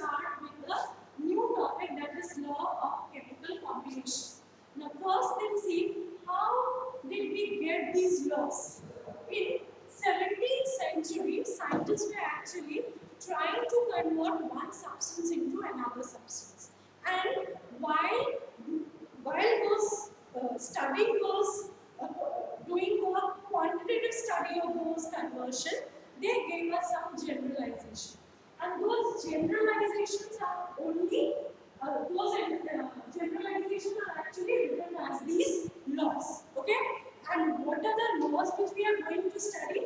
start with the new topic, that is law of chemical combination. Now first thing, see how did we get these laws? In 17th century, scientists were actually trying to convert one substance into another substance. And while those studying those doing a quantitative study of those conversion, they gave us some generalization. And those generalizations are only generalizations are actually written as these laws. Okay? And what are the laws which we are going to study?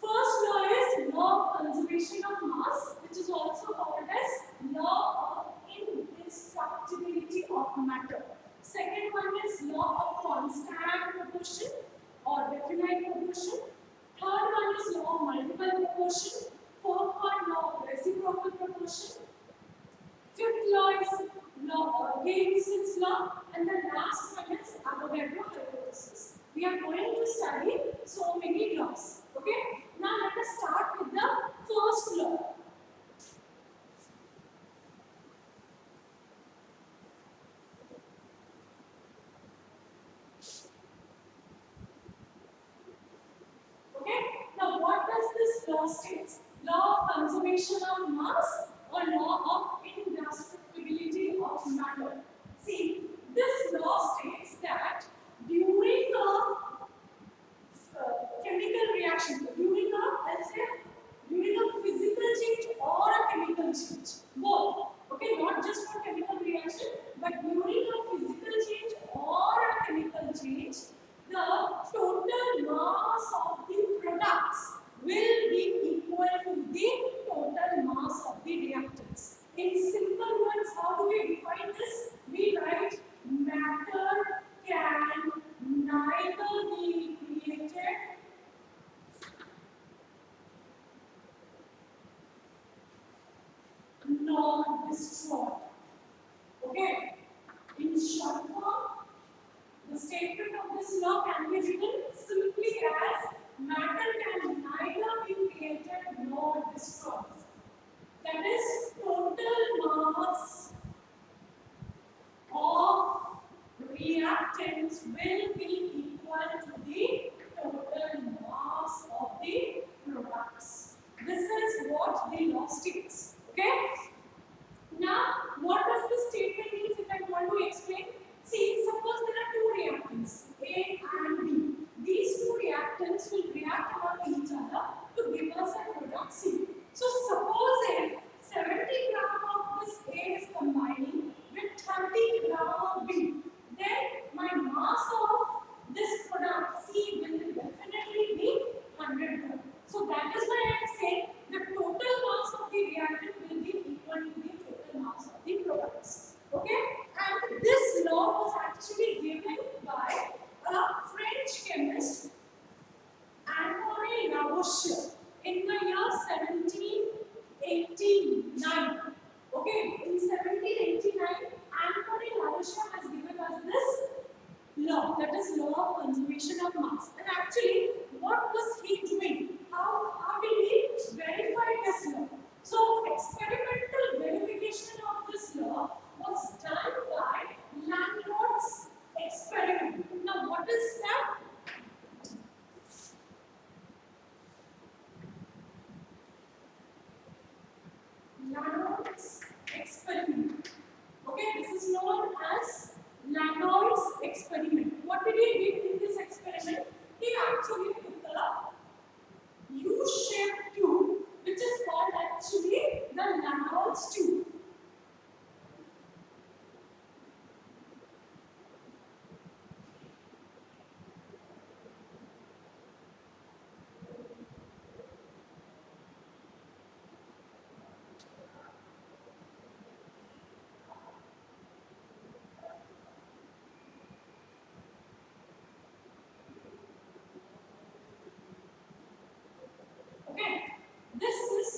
First law is law of conservation of mass, which is also called as law of indestructibility of matter. Second one is law of constant proportion or definite proportion. Third one is law of multiple proportion. Fourth one, law of reciprocal proportion. Fifth law is law of Gay-Lussac's law, and the last one is Avogadro hypothesis. We are going to study so many laws. Okay? Now let us start with the first law. Okay? Now what does this law state? Law of conservation of mass or law of indestructibility of matter. See, this law states that during a chemical reaction, during a physical change or a chemical change, both. Okay, not just for chemical reaction, but during a physical change or a chemical change, the total mass of the products will be equal to the total mass of the reactants. In simple words, how do we define this? We write matter can neither be created nor destroyed. Okay? In short form, the statement of this law can be written simply as matter can neither be created nor destroyed. That is, total mass of reactants will be equal to the total mass of the products. This is what the law states. Okay? Now, what does this statement mean if I want to explain? See, suppose there are two reactants, A and B. These two reactants will react among each other to give us a product C. So, suppose if 70 gram of this A is combining with 30 gram of B, then my mass of this product C will definitely be 100 gram. So, that is why I am saying the total mass of the reactant will be equal to the total mass of the products. Okay? And this law was actually given by a French chemist, Antoine Lavoisier, in the year 1789. Okay? In 1789, Antoine Lavoisier has given us this law, that is law of conservation of mass. And actually, what was he doing? How did he verify this law? So, experimental verification of this law was done by Lagrange's experiment. Now, what is that? Lagrange's experiment. Okay, this is known as Lagrange's experiment. What did he do in this experiment? He actually took a U-shaped tube, which is called actually the Lagrange's tube. Okay, this is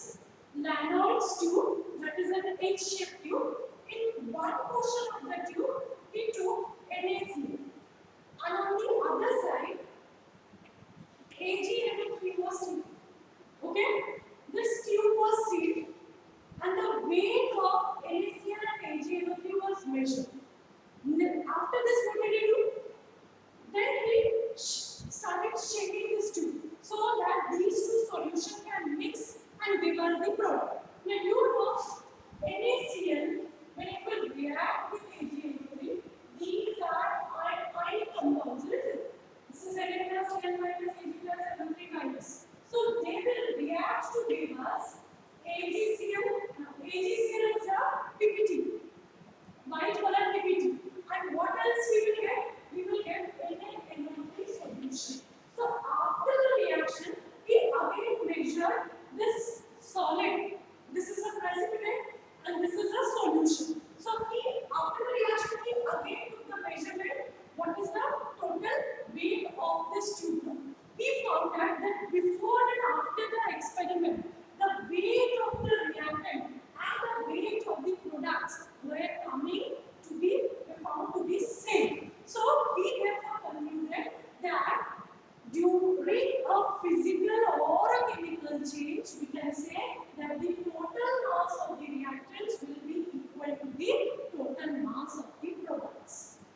Lagrange's tube, that is an H-shaped tube. In one portion of the tube, he took NaCl, and on the other side, AgNO3 was taken. Okay, this tube was sealed, and the way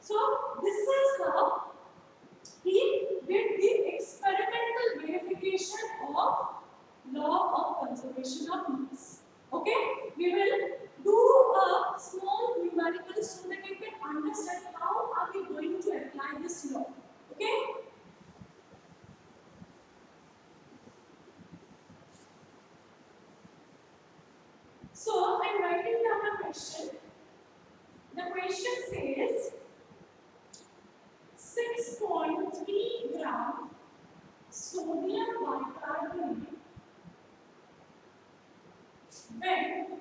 So this is how he did the experimental verification of law of conservation of mass. Okay, we will do a small numerical so that you can understand how are we going to apply this law. Okay. So I'm writing down a question. The question says 6.3 gram sodium bicarbonate when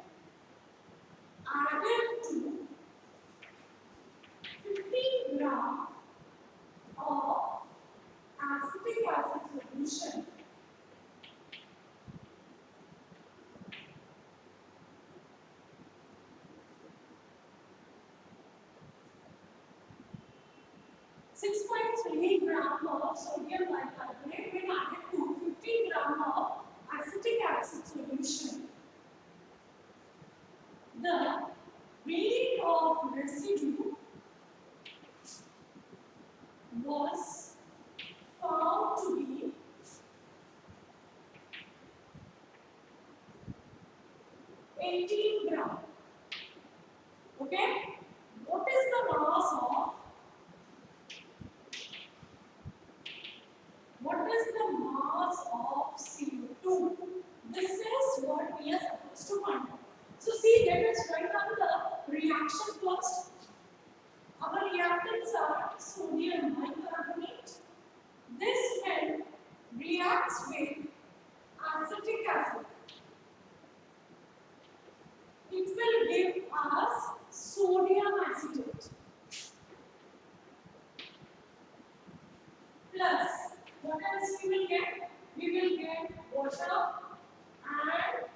added to 50 gram of acetic acid solution six point three gram of sodium bicarbonate when added to 50 gram of acetic acid solution. The weight of residue was found to be 18 gram. Okay? What is the mass of CO2? This is what we are supposed to find out. So see, let us write down the reaction first. Our reactants are sodium bicarbonate. This when reacts with acetic acid, it will give us sodium acetate plus what else we will get? We will get water and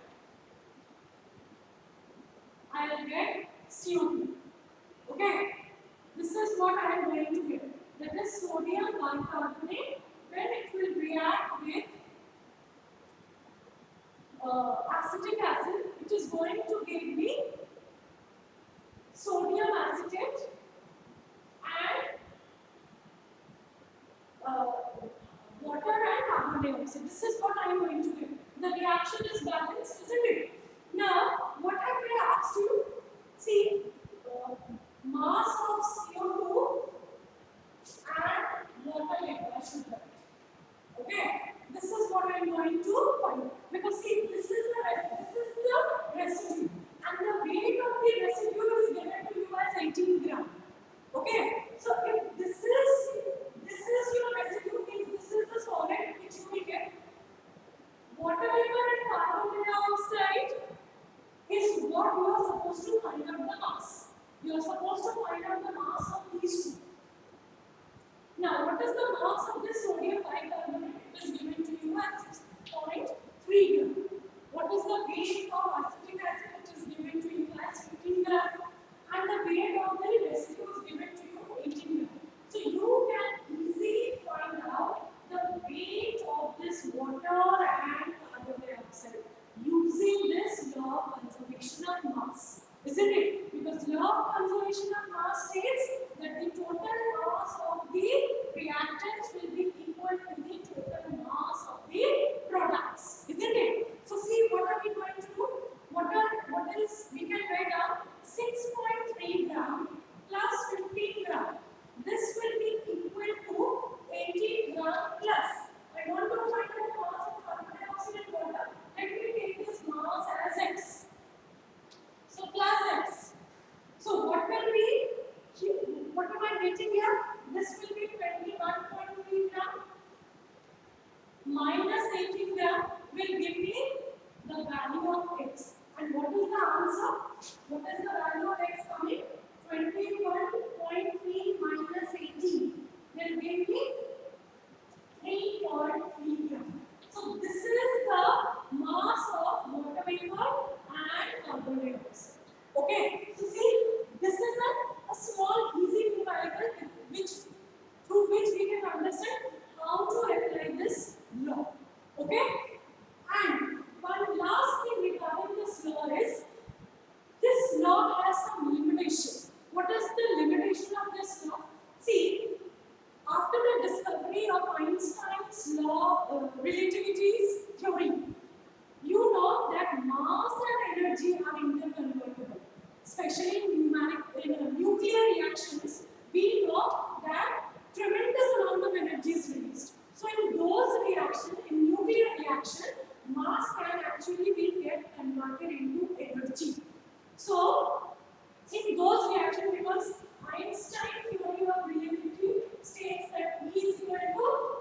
I will get CO2. Okay? This is what I am going to get. That is sodium bicarbonate when it will react with acetic acid, it is going to give me sodium acetate and water and carbon dioxide. This is what I am going to give. The reaction is balanced, isn't it? Now, what have we asked you? See, mass of CO2 and water level, I should write. Okay, this is what I am going to find because see, this is the residue, and the weight of the residue is given to you as 18 gram. Okay, so if this is your residue, means this is the solid which you will get. Water vapor and carbon dioxide is what you are supposed to find out the mass. You are supposed to find out the mass of these two. Now, what is the mass of this sodium bicarbonate? It is given to you as 6.3 gram. What is the weight of acetic acid? It is given to you as 15 gram. And the weight of the residue is given to you 18 gram. So, you can easily find out the weight of this water and carbon dioxide using this law of conservation of mass. Isn't it? Because law of conservation of mass states that the total mass of the reactants will be equal to the total mass of the products. Isn't it? So see, what are we going to do? So, in those reactions, because Einstein theory of relativity states that E is equal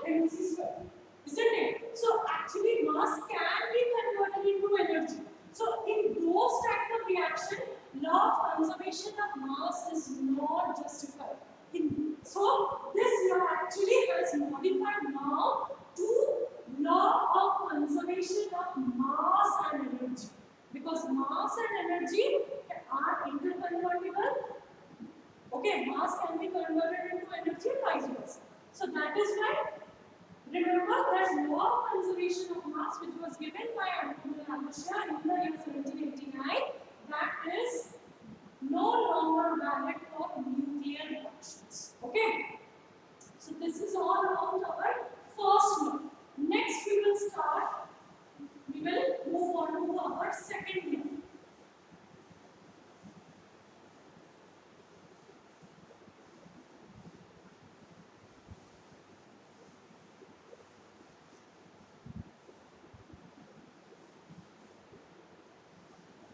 to mc square, isn't it? So actually mass can be converted into energy. So in those type of reaction, law of conservation of mass is not justified. So this law actually has modified now to law of conservation of mass and energy, because mass and energy are interconvertible. Okay, mass can be converted into energy and vice versa. So that is why, remember that law of conservation of mass, which was given by Industriality in the year 1789, that is no longer valid for nuclear reactions. Okay, so this is all about our first law. Next, we will start. We will move on to our second law.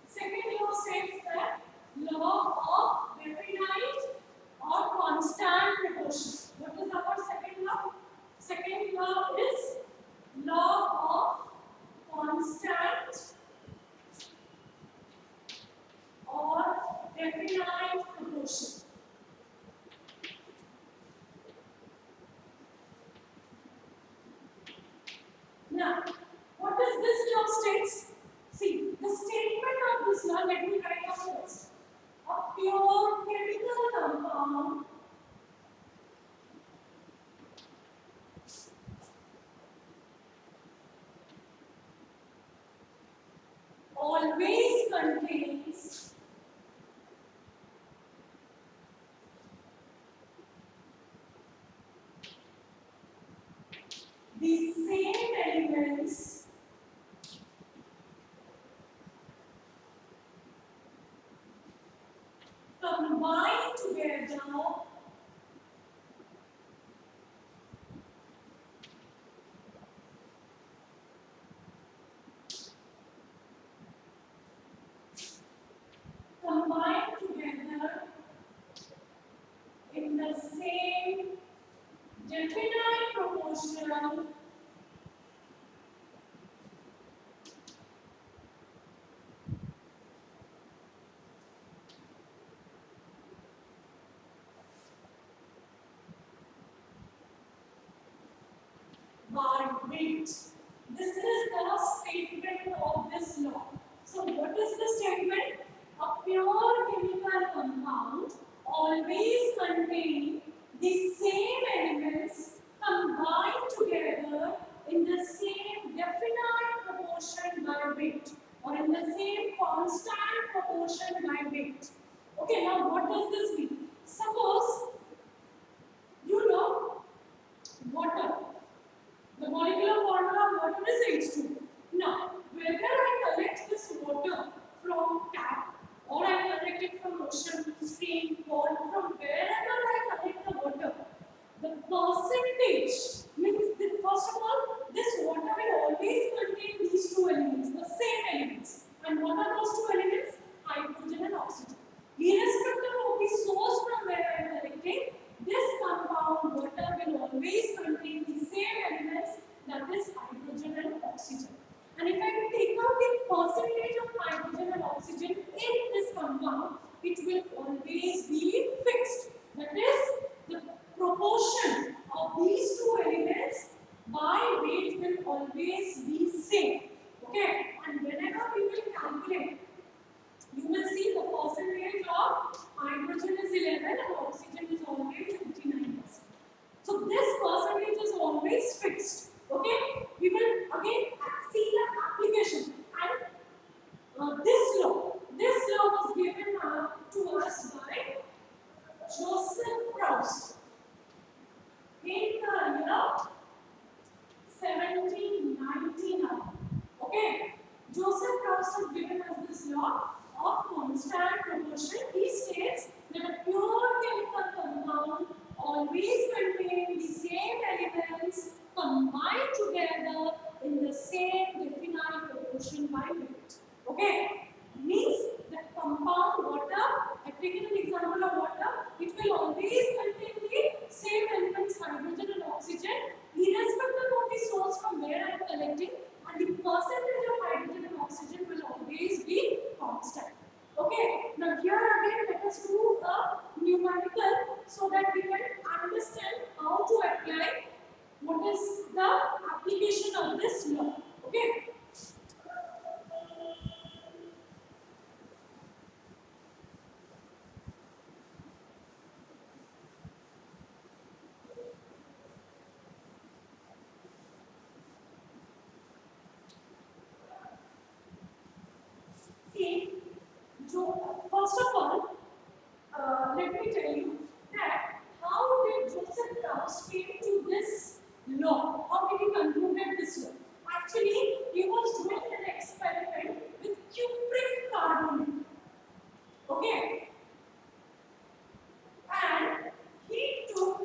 Second law states that law of definite or constant proportion. What is our second law? Second law is law of constant or definite proportion. Now, what does this law states? See, the statement of this law, let me write down first. A pure chemical compound always contains the same elements combined together in the same definite proportion by weight. This is the statement of this law. So what is the statement? A pure chemical compound always contain the same elements combined together in the same definite proportion by weight, or in the same constant proportion by weight. Okay, now what does this mean? Suppose you know water. The molecular formula of water is H2. Now, whether I collect this water from tap, or I collect it from ocean, stream, pond, from wherever I collect the water, the percentage means that first of all, this water will always contain these two elements, the same elements. And what are those two elements? Hydrogen and oxygen. Irrespective of the source from where I am collecting, this compound water will always contain the same elements, that is hydrogen and oxygen. And if I take out the percentage of hydrogen and oxygen in this compound, it will always be fixed. That is, the proportion of these two elements by weight will always be same. Okay? And whenever we will calculate, you will see the percentage of hydrogen is 11 and oxygen is always 59%. So this percentage is always fixed. Okay? We will again see the application. And this law was given to us by Joseph Proust in the year 1799. Okay? Joseph Proust has given us this law of constant proportion. He states that a pure chemical compound always contains the same elements combined together in the same definite proportion by weight. Okay? Means that compound water, I've taken an example of water, it will always contain the same elements, hydrogen and oxygen, irrespective of the source from where I am collecting, and the percentage of hydrogen and oxygen will always be constant. Okay, now here again let us do a numerical so that we can understand how to apply what is the application of this law. Okay. See, first of all, let me tell you that how did Joseph Strauss came to this law? How did he concluded this law? Actually, he was doing an experiment with cupric carbonate. Okay, and he took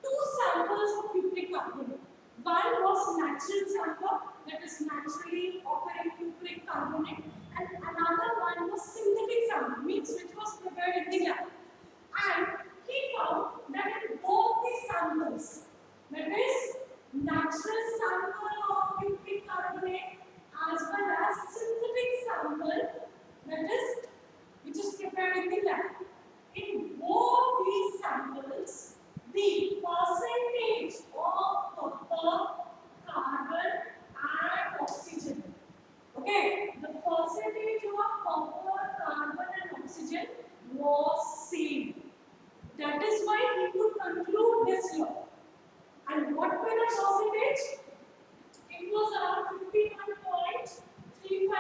two samples of cupric carbonate. One was natural sample, that is naturally occurring cupric carbonate, and another one was synthetic sample, means which was prepared in the lab. And he found that in both these samples, that is natural sample of cupric carbonate as well as synthetic sample, that is which is prepared in the lab. In both these samples, the percentage of copper, carbon and oxygen. Okay, the percentage of copper, carbon and oxygen was same. That is why he could conclude this law. And what were the percentage? It was around 51.35.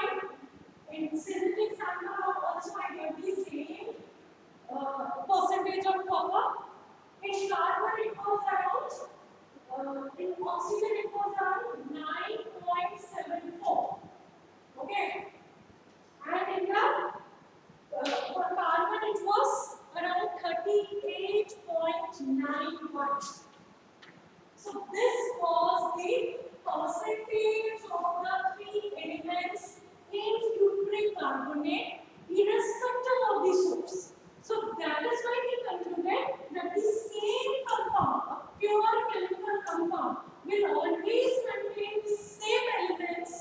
In synthetic sample also I get the same percentage of copper. In carbon it was around, in oxygen it was around 9.74. Okay. And in the for carbon it was around 38.91. So this was the percentage of the three elements in cupric carbonate irrespective of the source. So that is why he concluded that the same compound, a pure chemical compound, will always contain the same elements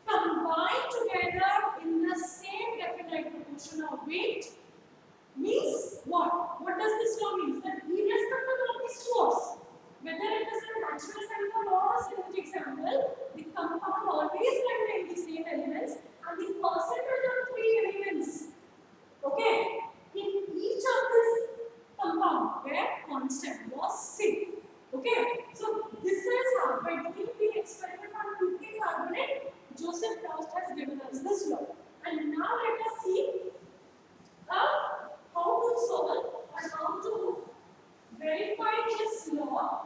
combined together in the same definite proportion of weight. Means what? What does this law mean? That irrespective of the source, whether it is a natural sample or a synthetic sample, the compound always contains the same elements and the percentage of three elements, okay, in each of this compound were constant, was same. Okay, so this is how by doing the experiment on cupric carbonate, Joseph Strauss has given us this law. And now let us see how to solve or how to verify this law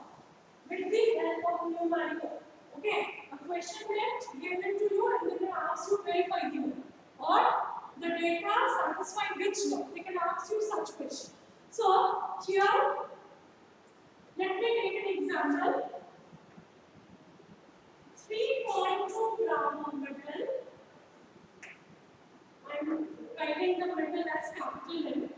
with the help of numerical. Okay, a question is given to you and then they ask you to verify the law. Or the data satisfy which law? They can ask you such question. So here, let me take an example. 3.2 gram of metal. I am writing the metal as capital M.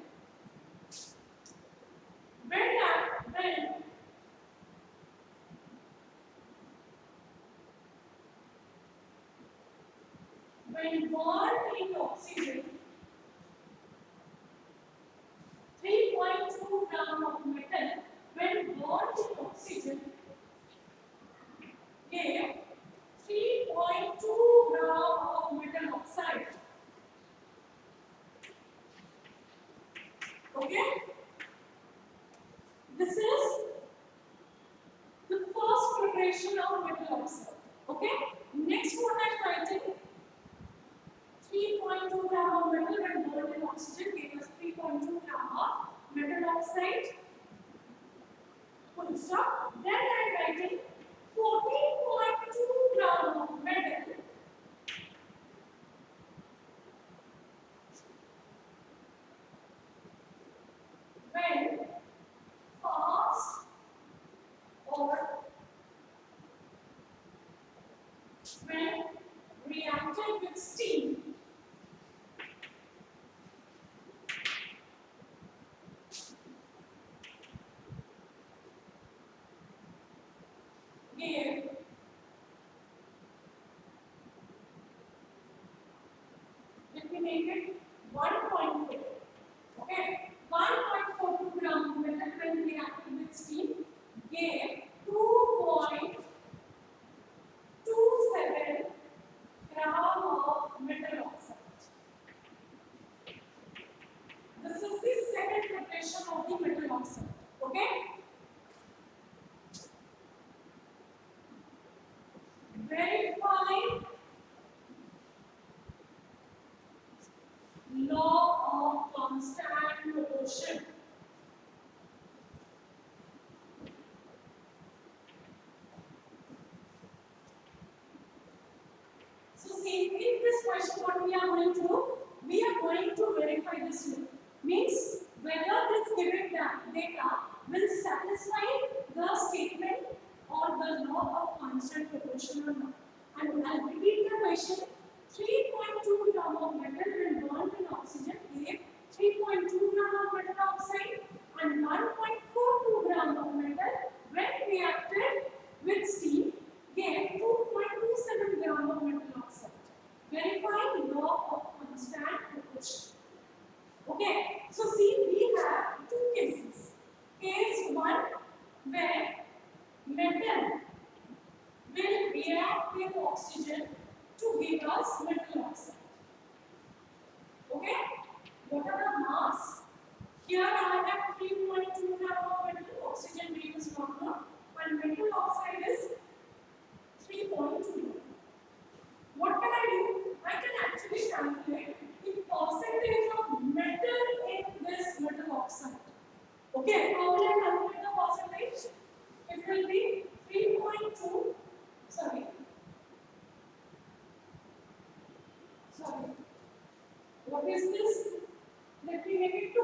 When bond in oxygen, 3.2 gram of metal, when bond in oxygen, gave 3.2 gram of metal oxide. Okay? This is the first preparation of metal oxide. Okay? Next what I am writing, 3.2 gram of metal when bond in oxygen gave us 3.2 gram of metal oxide. Full stop. Then I am writing 14.2 gram of metal when fast or when reacted with steam. Let me make it 1.4. Okay, 1.42 gram of metal when reacted with steam gave 2.27 gram of metal oxide. This is the second preparation of the metal oxide. Okay, verify law of constant proportion. So see, in this question what we are going to do? We are going to verify this law. Means whether this given data will satisfy the statement or the law of constant proportion or not. And I'll repeat the question. 3.2 gram of metal when burnt in oxygen gave 3.2 gram of metal oxide, and 1.42 gram of metal when reacted with steam gave 2.27 gram of metal oxide. Verify law of constant proportion. Okay, so see, we have two cases. Case 1 where metal will react with oxygen to give us metal oxide. Okay, what are the mass? Here I have 3.2 gram of metal, oxygen being is not known, and metal oxide is 3.2. What can I do? I can actually calculate the percentage of metal in this metal oxide. Okay, how will I calculate the percentage? It will be 3.2, sorry, what is this? Let me make it 2.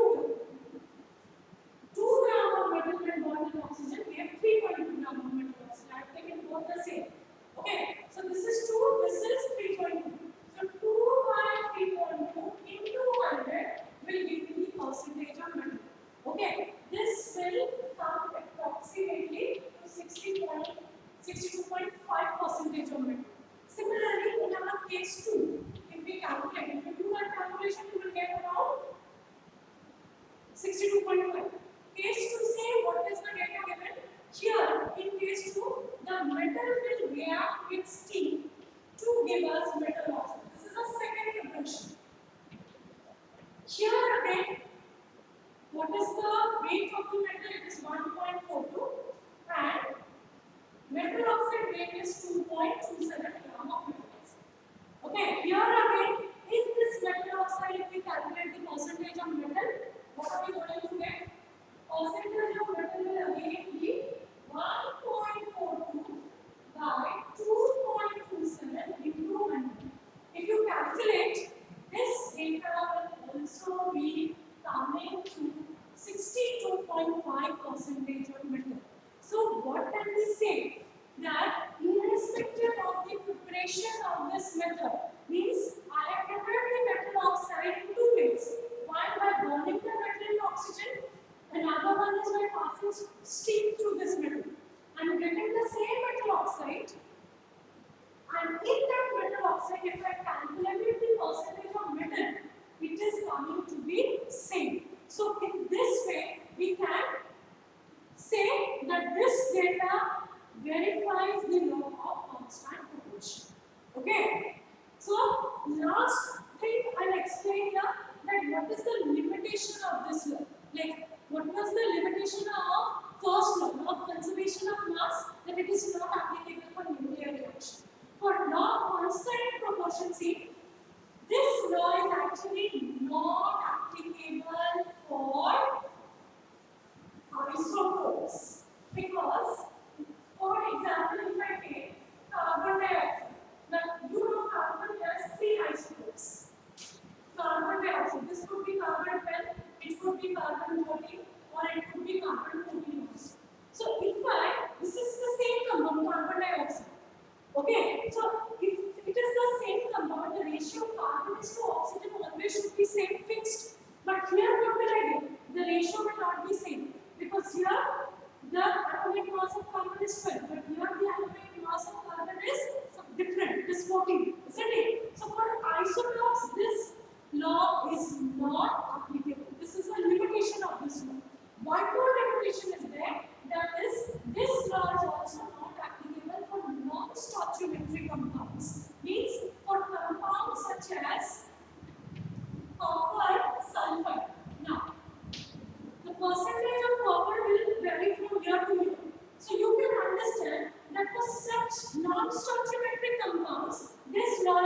2 gram of metal when burned in oxygen, we have 3.2 gram of metal oxide. I have taken both the same. Okay, so this is 2, this is 3.2. So 2 by 3.2 into 100 will give me the percentage of metal. Okay, this will come approximately to 62.5 percentage of metal. Similarly, in our case 2, if we calculate, if you do that calculation, you will get around 62.5. Case 2 say what is the data given? Here in case 2, the metal will react with steam to give us metal oxide. This is a second preparation. Here again, what is the weight of the metal? It is 1.42 and metal oxide weight is 2.27 gram of metal oxide. Okay, here again, in this metal oxide, if we calculate the percentage of metal, what are we going to get? Percentage of metal will again be 1.42 by 2.27 into 100. If you calculate, this data will also be coming to 62.5 percentage of metal. So what can we say? That irrespective of the preparation of this method, means I have prepared the metal oxide in 2 ways. One by burning the metal in oxygen, another one is by passing steam through this metal. I am getting the same metal oxide, and in that metal oxide, if I calculate the percentage of metal, it is coming to be same. So in this way, we can say that this data verifies the law of constant proportion. Okay. So last thing I'll explain here that what is the limitation of this law. Like what was the limitation of first law of conservation of mass, that it is not applicable for nuclear reaction. For law of constant proportion, see, this law is actually not applicable for isotopes, because for example, if I take carbon dioxide, now you know carbon has 3 isotopes. Carbon dioxide, this could be carbon 12, it could be carbon 14, or it could be carbon 14 also. So this is the same compound, carbon dioxide. Okay, so if it is the same compound, the ratio of carbon is to oxygen always should be same fixed. But here what will I do? The ratio will not be same, because here the atomic mass of carbon is 12, but here the atomic mass of carbon is different. It is 14, isn't it? So for isotopes, this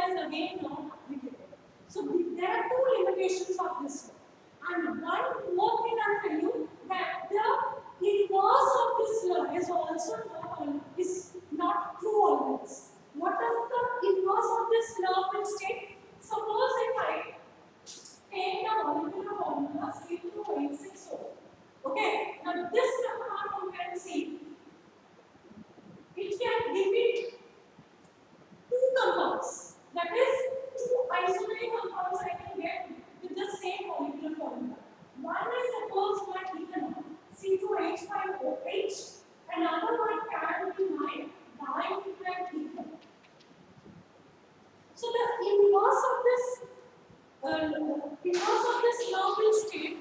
is again not applicable. So there are two limitations of this law. And one more thing I'll tell you, that the inverse of this law is also not true always. What does the inverse of this law will state? Suppose if I take the molecular formula C2H6O. Okay, now this compound you can see, it can repeat two compounds. That is, two isolated compounds I can get with the same molecular formula. One is suppose my ethanol, C2H5OH. Another one can be my dimethyl. So the inverse of this law will state